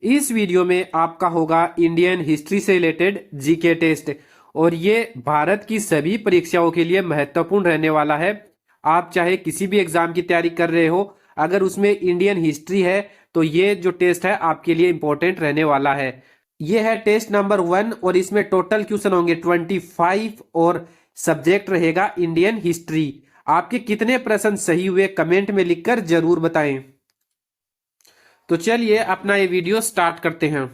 इस वीडियो में आपका होगा इंडियन हिस्ट्री से रिलेटेड जीके टेस्ट और ये भारत की सभी परीक्षाओं के लिए महत्वपूर्ण रहने वाला है। आप चाहे किसी भी एग्जाम की तैयारी कर रहे हो, अगर उसमें इंडियन हिस्ट्री है तो ये जो टेस्ट है आपके लिए इंपॉर्टेंट रहने वाला है। ये है टेस्ट नंबर 1 और इसमें टोटल क्वेश्चन होंगे 25 और सब्जेक्ट रहेगा इंडियन हिस्ट्री। आपके कितने प्रश्न सही हुए कमेंट में लिखकर जरूर बताएं। तो चलिए अपना ये वीडियो स्टार्ट करते हैं।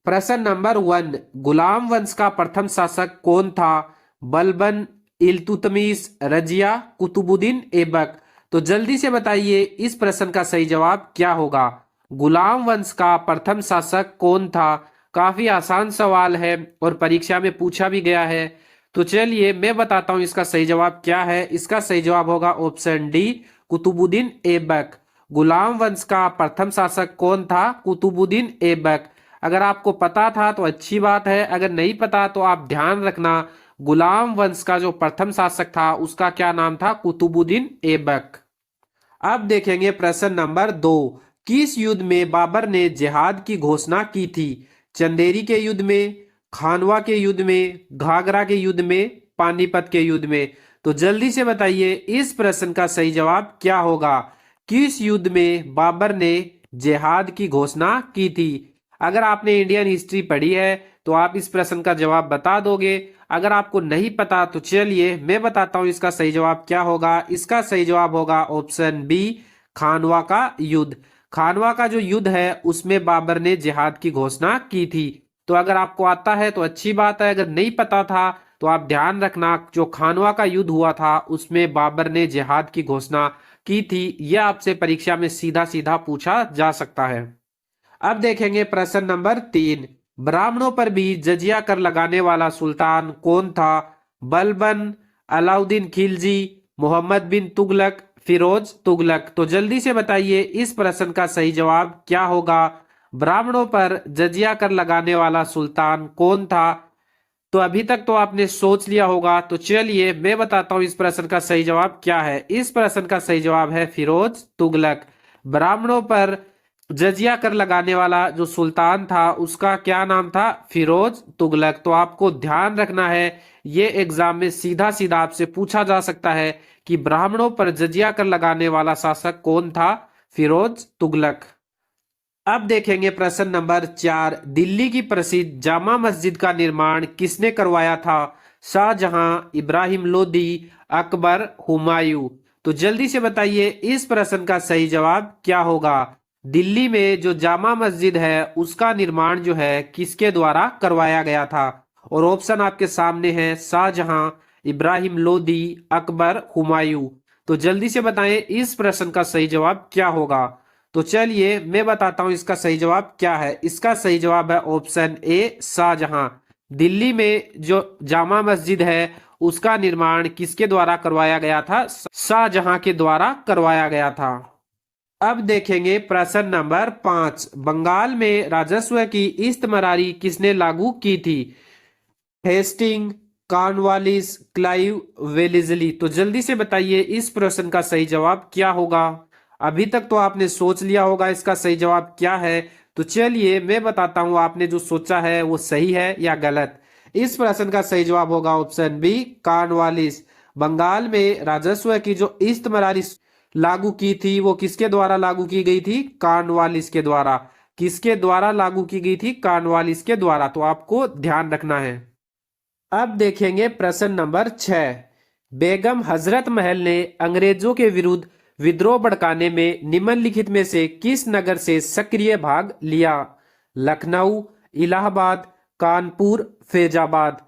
प्रश्न नंबर 1, गुलाम वंश का प्रथम शासक कौन था? बलबन, इल्तुतमिश, रजिया, कुतुबुद्दीन ऐबक। तो जल्दी से बताइए इस प्रश्न का सही जवाब क्या होगा। गुलाम वंश का प्रथम शासक कौन था? काफी आसान सवाल है और परीक्षा में पूछा भी गया है। तो चलिए मैं बताता हूं इसका सही जवाब क्या है। इसका सही जवाब होगा ऑप्शन डी, कुतुबुद्दीन ऐबक। गुलाम वंश का प्रथम शासक कौन था? कुतुबुद्दीन ऐबक। अगर आपको पता था तो अच्छी बात है, अगर नहीं पता तो आप ध्यान रखना। गुलाम वंश का जो प्रथम शासक था उसका क्या नाम था? कुतुबुद्दीन ऐबक। अब देखेंगे प्रश्न नंबर 2, किस युद्ध में बाबर ने जिहाद की घोषणा की थी? चंदेरी के युद्ध में, खानवा के युद्ध में, घाघरा के युद्ध में, पानीपत के युद्ध में। तो जल्दी से बताइए इस प्रश्न का सही जवाब क्या होगा। किस युद्ध में बाबर ने जिहाद की घोषणा की थी? अगर आपने इंडियन हिस्ट्री पढ़ी है तो आप इस प्रश्न का जवाब बता दोगे। अगर आपको नहीं पता तो चलिए मैं बताता हूं इसका सही जवाब क्या होगा। इसका सही जवाब होगा ऑप्शन बी, खानवा का युद्ध। खानवा का जो युद्ध है उसमें बाबर ने जिहाद की घोषणा की थी। तो अगर आपको आता है तो अच्छी बात है, अगर नहीं पता था तो आप ध्यान रखना, जो खानवा का युद्ध हुआ था उसमें बाबर ने जिहाद की घोषणा की थी। यह आपसे परीक्षा में सीधा सीधा पूछा जा सकता है। अब देखेंगे प्रश्न नंबर 3, ब्राह्मणों पर भी जजिया कर लगाने वाला सुल्तान कौन था? बलबन, अलाउद्दीन खिलजी, मोहम्मद बिन तुगलक, फिरोज तुगलक। तो जल्दी से बताइए इस प्रश्न का सही जवाब क्या होगा। ब्राह्मणों पर जजिया कर लगाने वाला सुल्तान कौन था? तो अभी तक तो आपने सोच लिया होगा, तो चलिए मैं बताता हूं इस प्रश्न का सही जवाब क्या है। इस प्रश्न का सही जवाब है फिरोज तुगलक। ब्राह्मणों पर जजिया कर लगाने वाला जो सुल्तान था उसका क्या नाम था? फिरोज तुगलक। तो आपको ध्यान रखना है, ये एग्जाम में सीधा सीधा आपसे पूछा जा सकता है कि ब्राह्मणों पर जजिया कर लगाने वाला शासक कौन था? फिरोज तुगलक। अब देखेंगे प्रश्न नंबर 4, दिल्ली की प्रसिद्ध जामा मस्जिद का निर्माण किसने करवाया था? शाहजहां, इब्राहिम लोदी, अकबर, हुमायूं। तो जल्दी से बताइए इस प्रश्न का सही जवाब क्या होगा। दिल्ली में जो जामा मस्जिद है उसका निर्माण जो है किसके द्वारा करवाया गया था? और ऑप्शन आपके सामने है शाहजहां, इब्राहिम लोदी, अकबर, हुमायूं। तो जल्दी से बताएं इस प्रश्न का सही जवाब क्या होगा। तो चलिए मैं बताता हूं इसका सही जवाब क्या है। इसका सही जवाब है ऑप्शन ए, शाहजहां। दिल्ली में जो जामा मस्जिद है उसका निर्माण किसके द्वारा करवाया गया था? शाहजहां के द्वारा करवाया गया था। अब देखेंगे प्रश्न नंबर 5, बंगाल में राजस्व की इस्तमरारी किसने लागू की थी? Hasting, Cornwallis, Clive, Wellesley. तो जल्दी से बताइए इस प्रश्न का सही जवाब क्या होगा। अभी तक तो आपने सोच लिया होगा इसका सही जवाब क्या है। तो चलिए मैं बताता हूं आपने जो सोचा है वो सही है या गलत। इस प्रश्न का सही जवाब होगा ऑप्शन बी, कॉर्नवालिस। बंगाल में राजस्व की जो इस्तमरारी लागू की थी वो किसके द्वारा लागू की गई थी? कॉर्नवालिस के द्वारा। किसके द्वारा लागू की गई थी? कॉर्नवालिस के द्वारा। तो आपको ध्यान रखना है। अब देखेंगे प्रश्न नंबर 6, बेगम हजरत महल ने अंग्रेजों के विरुद्ध विद्रोह भड़काने में निम्नलिखित में से किस नगर से सक्रिय भाग लिया? लखनऊ, इलाहाबाद, कानपुर, फैजाबाद।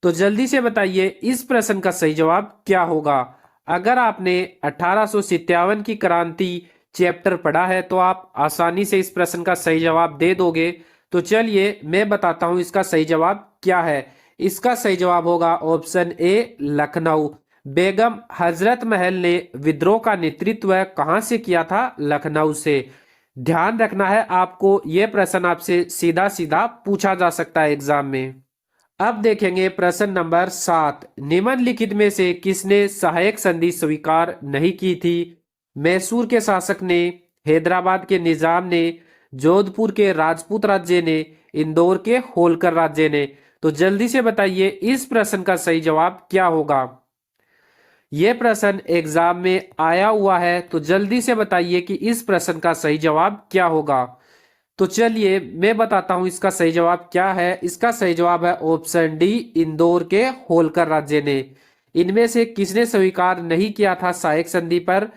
तो जल्दी से बताइए इस प्रश्न का सही जवाब क्या होगा। अगर आपने 1857 की क्रांति चैप्टर पढ़ा है तो आप आसानी से इस प्रश्न का सही जवाब दे दोगे। तो चलिए मैं बताता हूं इसका सही जवाब क्या है। इसका सही जवाब होगा ऑप्शन ए, लखनऊ। बेगम हजरत महल ने विद्रोह का नेतृत्व कहां से किया था? लखनऊ से। ध्यान रखना है आपको, यह प्रश्न आपसे सीधा सीधा पूछा जा सकता है एग्जाम में। अब देखेंगे प्रश्न नंबर 7, निम्नलिखित में से किसने सहायक संधि स्वीकार नहीं की थी? मैसूर के शासक ने, हैदराबाद के निजाम ने, जोधपुर के राजपूत राज्य ने, इंदौर के होलकर राज्य ने। तो जल्दी से बताइए इस प्रश्न का सही जवाब क्या होगा। यह प्रश्न एग्जाम में आया हुआ है, तो जल्दी से बताइए कि इस प्रश्न का सही जवाब क्या होगा। तो चलिए मैं बताता हूं इसका सही जवाब क्या है। इसका सही जवाब है ऑप्शन डी, इंदौर के होलकर राज्य ने। इनमें से किसने स्वीकार नहीं किया था सहायक संधि पर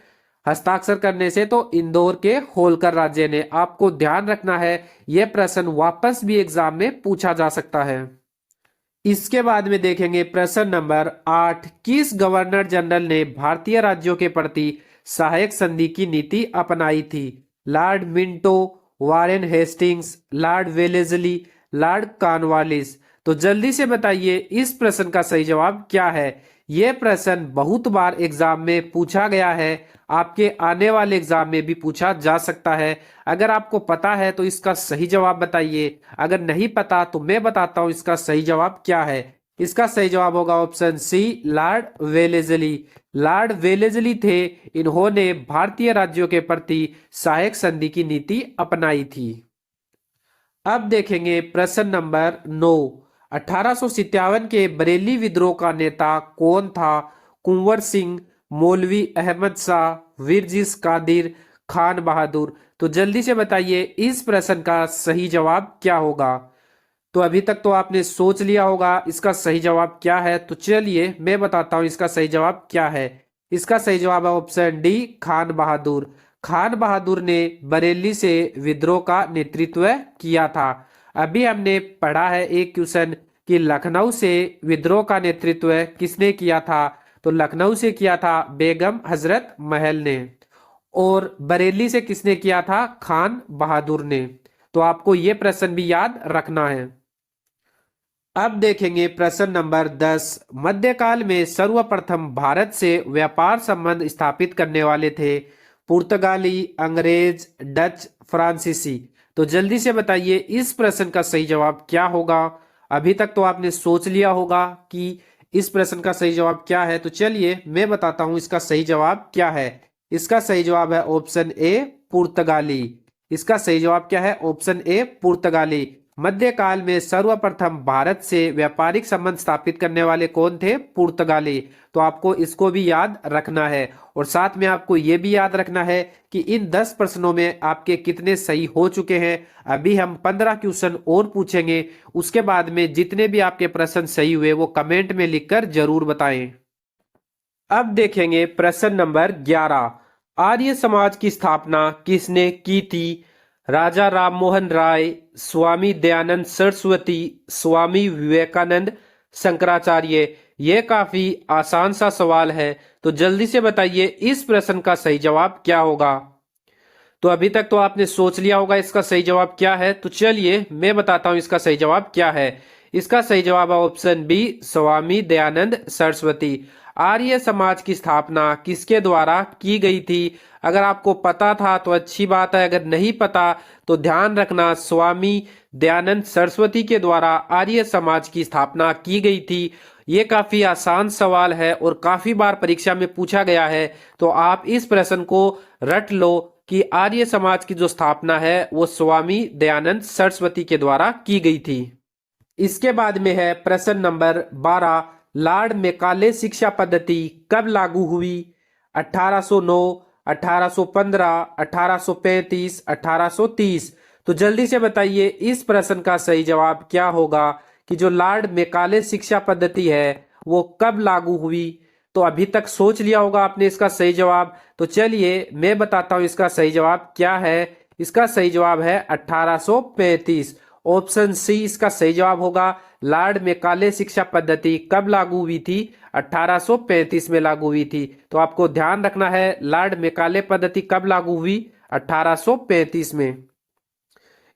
हस्ताक्षर करने से? तो इंदौर के होलकर राज्य ने। आपको ध्यान रखना है यह प्रश्न वापस भी एग्जाम में पूछा जा सकता है। इसके बाद में देखेंगे प्रश्न नंबर 8, किस गवर्नर जनरल ने भारतीय राज्यों के प्रति सहायक संधि की नीति अपनाई थी? Lord Minto, Warren Hastings, Lord Wellesley, Lord Cornwallis. तो जल्दी से बताइए इस प्रश्न का सही जवाब क्या है। यह प्रश्न बहुत बार एग्जाम में पूछा गया है, आपके आने वाले एग्जाम में भी पूछा जा सकता है। अगर आपको पता है तो इसका सही जवाब बताइए, अगर नहीं पता तो मैं बताता हूं इसका सही जवाब क्या है। इसका सही जवाब होगा option C, Lord Wellesley. Lord Wellesley थे, इन्होंने भारतीय राज्यों के प्रति सहायक संधि की नीति अपनाई थी। अब देखेंगे प्रश्न नंबर 9, 1857 के बरेली विद्रोह का नेता कौन था? कुंवर सिंह, मौलवी अहमद शाह, विरजिस कादिर, खान बहादुर। तो जल्दी से बताइए इस प्रश्न का सही जवाब क्या होगा। तो अभी तक तो आपने सोच लिया होगा इसका सही जवाब क्या है। तो चलिए मैं बताता हूं इसका सही जवाब क्या है। इसका सही जवाब है ऑप्शन डी, खान बहादुर। खान बहादुर ने बरेली से विद्रोह का नेतृत्व किया था। अभी हमने पढ़ा है एक क्वेश्चन कि लखनऊ से विद्रोह का नेतृत्व किसने किया था? तो लखनऊ से किया था बेगम हजरत महल ने। और बरेली से किसने किया था? खान बहादुर ने। तो आपको यह प्रश्न भी याद रखना है। अब देखेंगे प्रश्न नंबर 10, मध्यकाल में सर्वप्रथम भारत से व्यापार संबंध स्थापित करने वाले थे पुर्तगाली, अंग्रेज, डच, फ्रांसीसी। तो जल्दी से बताइए इस प्रश्न का सही जवाब क्या होगा। अभी तक तो आपने सोच लिया होगा कि इस प्रश्न का सही जवाब क्या है। तो चलिए मैं बताता हूं इसका सही जवाब क्या है। इसका सही जवाब है ऑप्शन ए, पुर्तगाली। इसका सही जवाब क्या है? ऑप्शन ए, पुर्तगाली। मध्यकाल में सर्वप्रथम भारत से व्यापारिक संबंध स्थापित करने वाले कौन थे? पुर्तगाली। तो आपको इसको भी याद रखना है और साथ में आपको यह भी याद रखना है कि इन 10 प्रश्नों में आपके कितने सही हो चुके हैं। अभी हम 15 क्वेश्चन और पूछेंगे, उसके बाद में जितने भी आपके प्रश्न सही हुए वो कमेंट में लिखकर जरूर बताएं। अब देखेंगे प्रश्न नंबर 11, आर्य समाज की स्थापना किसने की थी? राजा राममोहन राय, स्वामी दयानंद सरस्वती, स्वामी विवेकानंद, शंकराचार्य। यह काफी आसान सा सवाल है, तो जल्दी से बताइए इस प्रश्न का सही जवाब क्या होगा। तो अभी तक तो आपने सोच लिया होगा इसका सही जवाब क्या है। तो चलिए मैं बताता हूं इसका सही जवाब क्या है। इसका सही जवाब है ऑप्शन बी, स्वामी दयानंद सरस्वती। आर्य समाज की स्थापना किसके द्वारा की गई थी? अगर आपको पता था तो अच्छी बात है, अगर नहीं पता तो ध्यान रखना, स्वामी दयानंद सरस्वती के द्वारा आर्य समाज की स्थापना की गई थी। ये काफी आसान सवाल है और काफी बार परीक्षा में पूछा गया है, तो आप इस प्रश्न को रट लो कि आर्य समाज की जो स्थापना है वो स्वामी दयानंद सरस्वती के द्वारा की गई थी। इसके बाद में है प्रश्न नंबर 12, लॉर्ड मैकाले शिक्षा पद्धति कब लागू हुई? 1809, 1815, 1835, 1830। तो जल्दी से बताइए इस प्रश्न का सही जवाब क्या होगा कि जो लॉर्ड मैकाले शिक्षा पद्धति है वो कब लागू हुई। तो अभी तक सोच लिया होगा आपने इसका सही जवाब। तो चलिए मैं बताता हूं इसका सही जवाब क्या है। इसका सही जवाब है 1835। ऑप्शन सी इसका सही जवाब होगा। लॉर्ड मैकाले शिक्षा पद्धति कब लागू हुई थी? 1835 में लागू हुई थी। तो आपको ध्यान रखना है लॉर्ड मैकाले पद्धति कब लागू हुई? 1835 में।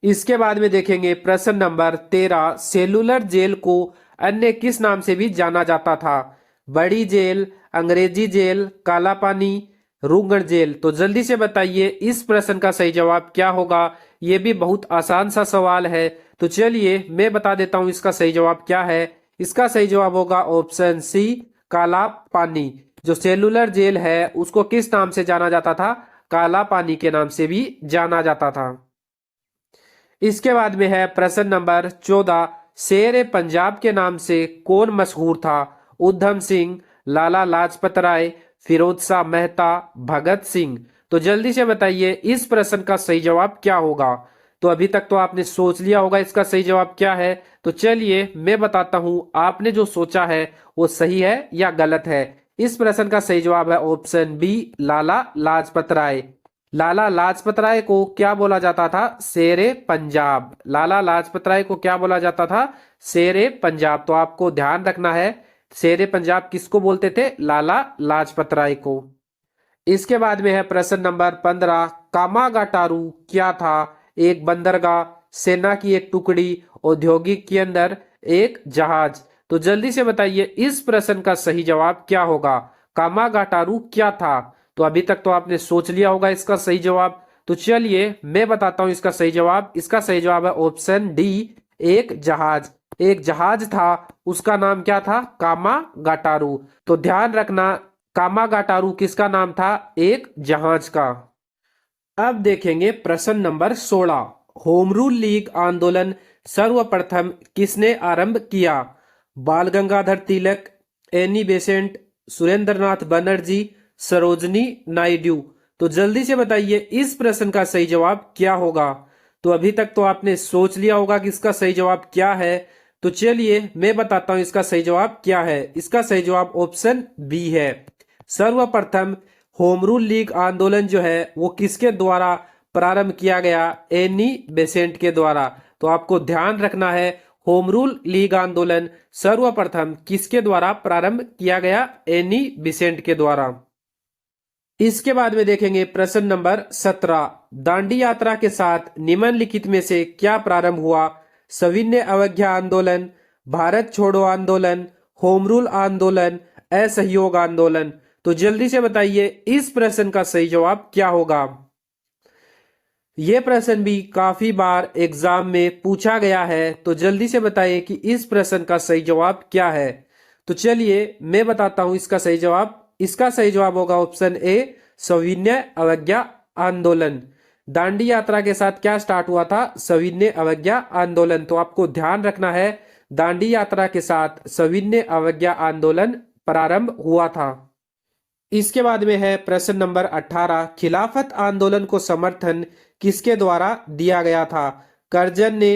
इसके बाद में देखेंगे प्रश्न नंबर 13, सेलुलर जेल को अन्य किस नाम से भी जाना जाता था? बड़ी जेल, अंग्रेजी जेल, काला पानी, रूंगण जेल। तो जल्दी से बताइए इस प्रश्न का सही जवाब क्या होगा। ये भी बहुत आसान सा सवाल है, तो चलिए मैं बता देता हूं इसका सही जवाब क्या है। इसका सही जवाब होगा ऑप्शन सी, काला पानी। जो सेलुलर जेल है उसको किस नाम से जाना जाता था? काला पानी के नाम से भी जाना जाता था। इसके बाद में है प्रश्न नंबर 14, शेर पंजाब के नाम से कौन मशहूर था? उधम सिंह, लाला लाजपत राय, फिरोज शाह मेहता, भगत सिंह। तो जल्दी से बताइए इस प्रश्न का सही जवाब क्या होगा। तो अभी तक तो आपने सोच लिया होगा इसका सही जवाब क्या है। तो चलिए मैं बताता हूं आपने जो सोचा है वो सही है या गलत है। इस प्रश्न का सही जवाब है ऑप्शन बी, लाला लाजपत राय। लाला लाजपत राय को क्या बोला जाता था? शेरे पंजाब। लाला लाजपत राय को क्या बोला जाता था? शेरे पंजाब। तो आपको ध्यान रखना है, शेरे पंजाब किसको बोलते थे? लाला लाजपत राय को। इसके बाद में है प्रश्न नंबर 15, कामागाटारू क्या था? एक बंदरगाह, सेना की एक टुकड़ी, औद्योगिक के अंदर, एक जहाज। तो जल्दी से बताइए इस प्रश्न का सही जवाब क्या होगा। कामागाटारू क्या था? तो अभी तक तो आपने सोच लिया होगा इसका सही जवाब। तो चलिए मैं बताता हूं इसका सही जवाब। इसका सही जवाब है ऑप्शन डी, एक जहाज। एक जहाज था, उसका नाम क्या था? कामागाटारू। तो ध्यान रखना, कामागाटारू किसका नाम था? एक जहाज का। अब देखेंगे प्रश्न नंबर 16, होम रूल लीग आंदोलन सर्वप्रथम किसने आरंभ किया? बाल गंगाधर तिलक, एनी बेसेंट, सुरेंद्रनाथ बनर्जी, सरोजनी नायडू। तो जल्दी से बताइए इस प्रश्न का सही जवाब क्या होगा। तो अभी तक तो आपने सोच लिया होगा कि इसका सही जवाब क्या है। तो चलिए मैं बताता हूं इसका सही जवाब क्या है। इसका सही जवाब ऑप्शन बी है। सर्वप्रथम होम रूल लीग आंदोलन जो है वो किसके द्वारा प्रारंभ किया गया? एनी बेसेंट के द्वारा। तो आपको ध्यान रखना है, होम रूल लीग आंदोलन सर्वप्रथम किसके द्वारा प्रारंभ किया गया? एनी बेसेंट के द्वारा। इसके बाद में देखेंगे प्रश्न नंबर 17, दांडी यात्रा के साथ निम्नलिखित में से क्या प्रारंभ हुआ? सविनय अवज्ञा आंदोलन, भारत छोड़ो आंदोलन, होम रूल आंदोलन, असहयोग आंदोलन। तो जल्दी से बताइए इस प्रश्न का सही जवाब क्या होगा। यह प्रश्न भी काफी बार एग्जाम में पूछा गया है। तो जल्दी से बताइए कि इस प्रश्न का सही जवाब क्या है। तो चलिए मैं बताता हूं इसका सही जवाब। इसका सही जवाब होगा ऑप्शन ए, सविनय अवज्ञा आंदोलन। दांडी यात्रा के साथ क्या स्टार्ट हुआ था? सविनय अवज्ञा आंदोलन। तो आपको ध्यान रखना है, दांडी यात्रा के साथ सविनय अवज्ञा आंदोलन प्रारंभ हुआ था। इसके बाद में है प्रश्न नंबर 18, खिलाफत आंदोलन को समर्थन किसके द्वारा दिया गया था? करजन ने,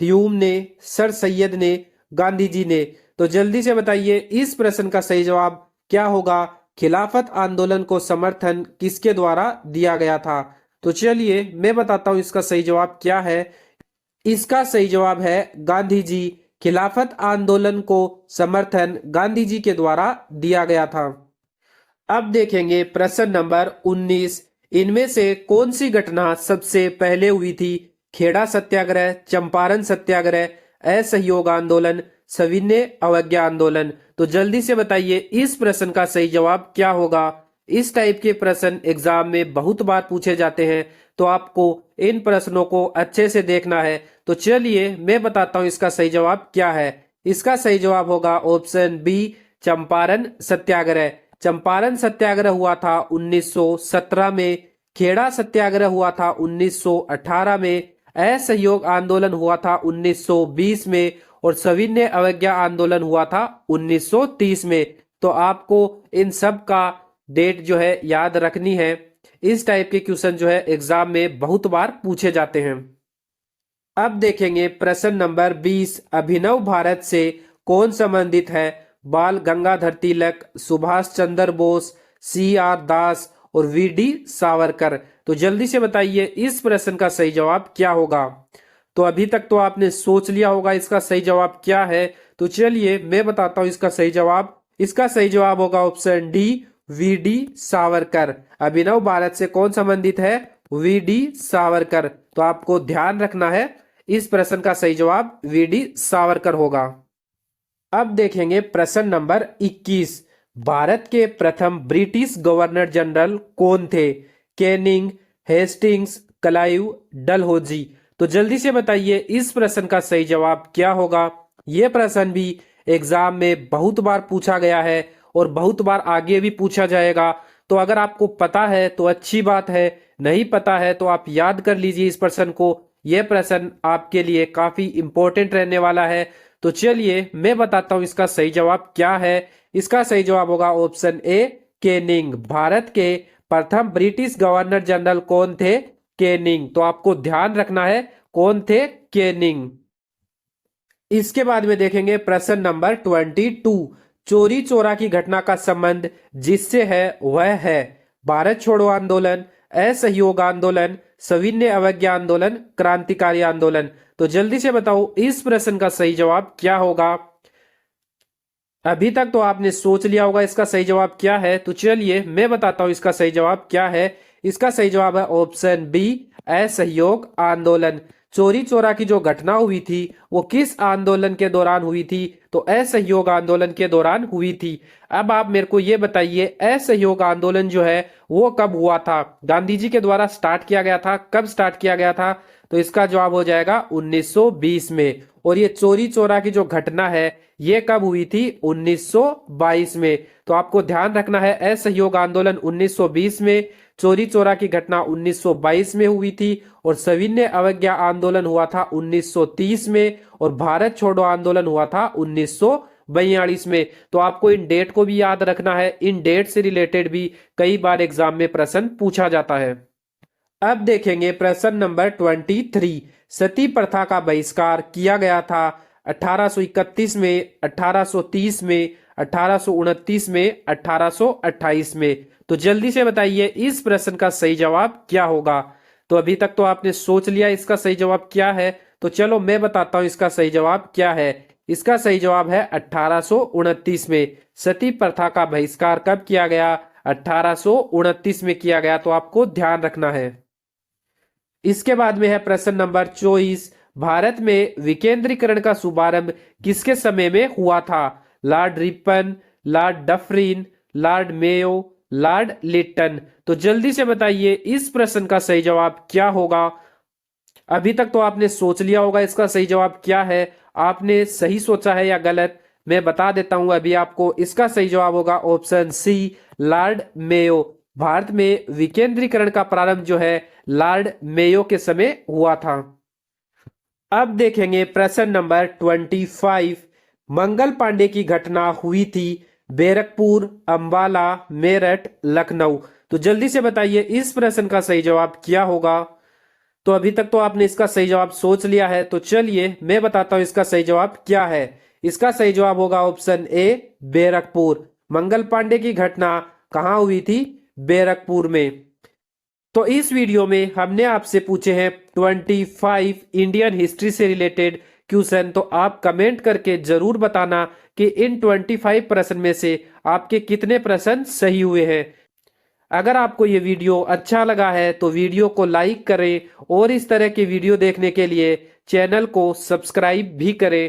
ह्यूम ने, सर सैयद ने, गांधी जी ने। तो जल्दी से बताइए इस प्रश्न का सही जवाब क्या होगा। खिलाफत आंदोलन को समर्थन किसके द्वारा दिया गया था? तो चलिए मैं बताता हूं इसका सही जवाब क्या है। इसका सही जवाब है गांधी जी। खिलाफत आंदोलन को समर्थन गांधी जी के द्वारा दिया गया था। अब देखेंगे प्रश्न नंबर 19, इनमें से कौन सी घटना सबसे पहले हुई थी? खेड़ा सत्याग्रह, चंपारण सत्याग्रह, असहयोग आंदोलन, सविनय अवज्ञा आंदोलन। तो जल्दी से बताइए इस प्रश्न का सही जवाब क्या होगा। इस टाइप के प्रश्न एग्जाम में बहुत बार पूछे जाते हैं, तो आपको इन प्रश्नों को अच्छे से देखना है। तो चलिए मैं बताता हूं इसका सही जवाब क्या है। इसका सही जवाब होगा ऑप्शन बी, चंपारण सत्याग्रह। चंपारण सत्याग्रह हुआ था 1917 में, खेड़ा सत्याग्रह हुआ था 1918 में, असहयोग आंदोलन हुआ था 1920 में और सविनय अवज्ञा आंदोलन हुआ था 1930 में। तो आपको इन सब का डेट जो है याद रखनी है। इस टाइप के क्वेश्चन जो है एग्जाम में बहुत बार पूछे जाते हैं। अब देखेंगे प्रश्न नंबर 20, अभिनव भारत से कौन संबंधित है? बाल गंगाधर तिलक, सुभाष चंद्र बोस, CR दास और VD सावरकर। तो जल्दी से बताइए इस प्रश्न का सही जवाब क्या होगा। तो अभी तक तो आपने सोच लिया होगा इसका सही जवाब क्या है। तो चलिए मैं बताता हूं इसका सही जवाब। इसका सही जवाब होगा ऑप्शन डी, VD सावरकर। अभिनव भारत से कौन संबंधित है? VD सावरकर। तो आपको ध्यान रखना है, इस प्रश्न का सही जवाब VD सावरकर होगा। अब देखेंगे प्रश्न नंबर 21, भारत के प्रथम ब्रिटिश गवर्नर जनरल कौन थे? Canning, Hastings, Clive, Dalhousie. तो जल्दी से बताइए इस प्रश्न का सही जवाब क्या होगा। यह प्रश्न भी एग्जाम में बहुत बार पूछा गया है और बहुत बार आगे भी पूछा जाएगा। तो अगर आपको पता है तो अच्छी बात है, नहीं पता है तो आप याद कर लीजिए इस प्रश्न को, यह प्रश्न आपके लिए काफी इंपॉर्टेंट रहने वाला है। तो चलिए मैं बताता हूं इसका सही जवाब क्या है। इसका सही जवाब होगा ऑप्शन ए, केनिंग। भारत के प्रथम ब्रिटिश गवर्नर जनरल कौन थे? केनिंग। तो आपको ध्यान रखना है कौन थे? केनिंग। इसके बाद में देखेंगे प्रश्न नंबर 22। चोरी चोरा की घटना का संबंध जिससे है वह है भारत छोड़ो आंदोलन, असहयोग आंदोलन, सविनय अवज्ञा आंदोलन, क्रांतिकारी आंदोलन। तो जल्दी से बताओ इस प्रश्न का सही जवाब क्या होगा। अभी तक तो आपने सोच लिया होगा इसका सही जवाब क्या है। तो चलिए मैं बताता हूं इसका सही जवाब क्या है। इसका सही जवाब है ऑप्शन बी, असहयोग आंदोलन। चोरी चोरा की जो घटना हुई थी वो किस आंदोलन के दौरान हुई थी? तो असहयोग आंदोलन के दौरान हुई थी। अब आप मेरे को ये बताइए असहयोग आंदोलन जो है वो कब हुआ था? गांधी जी के द्वारा स्टार्ट किया गया था। कब स्टार्ट किया गया था? तो इसका जवाब हो जाएगा 1920 में। और ये चोरी चोरा की जो घटना है ये कब हुई थी? 1922 में। तो आपको ध्यान रखना है असहयोग आंदोलन 1920 में, चोरी चोरा की घटना 1922 में हुई थी, और सविनय अवज्ञा आंदोलन हुआ था 1930 में, और भारत छोड़ो आंदोलन हुआ था 1942 में। तो आपको इन डेट को भी याद रखना है। इन डेट से रिलेटेड भी कई बार एग्जाम में प्रश्न पूछा जाता है। अब देखेंगे प्रश्न नंबर 23। सती प्रथा का बहिष्कार किया गया था 1831 में, 1830 में, 1829 में, 1828 में। तो जल्दी से बताइए इस प्रश्न का सही जवाब क्या होगा। तो अभी तक तो आपने सोच लिया इसका सही जवाब क्या है। तो चलो मैं बताता हूं इसका सही जवाब क्या है। इसका सही जवाब है 1829 में। सती प्रथा का बहिष्कार कब किया गया? 1829 में किया गया। तो आपको ध्यान रखना है। इसके बाद में है प्रश्न नंबर 24। भारत में विकेंद्रीकरण का शुभारंभ किसके समय में हुआ था? Lord Ripon, Lord Dufferin, Lord Mayo, Lord Lytton. तो जल्दी से बताइए इस प्रश्न का सही जवाब क्या होगा। अभी तक तो आपने सोच लिया होगा इसका सही जवाब क्या है। आपने सही सोचा है या गलत, मैं बता देता हूं अभी आपको। इसका सही जवाब होगा ऑप्शन सी, लॉर्ड मेयो। भारत में विकेंद्रीकरण का प्रारंभ जो है लॉर्ड मेयो के समय हुआ था। अब देखेंगे प्रश्न नंबर 25। मंगल पांडे की घटना हुई थी बैरकपुर, अंबाला, मेरठ, लखनऊ। तो जल्दी से बताइए इस प्रश्न का सही जवाब क्या होगा। तो अभी तक तो आपने इसका सही जवाब सोच लिया है। तो चलिए मैं बताता हूं इसका सही जवाब क्या है। इसका सही जवाब होगा ऑप्शन ए, बैरकपुर। मंगल पांडे की घटना कहां हुई थी? बैरकपुर में। तो इस वीडियो में हमने आपसे पूछे हैं 25 इंडियन हिस्ट्री से रिलेटेड क्वेश्चन। तो आप कमेंट करके जरूर बताना कि इन 25 प्रश्न में से आपके कितने प्रश्न सही हुए हैं। अगर आपको ये वीडियो अच्छा लगा है तो वीडियो को लाइक करें, और इस तरह के वीडियो देखने के लिए चैनल को सब्सक्राइब भी करें।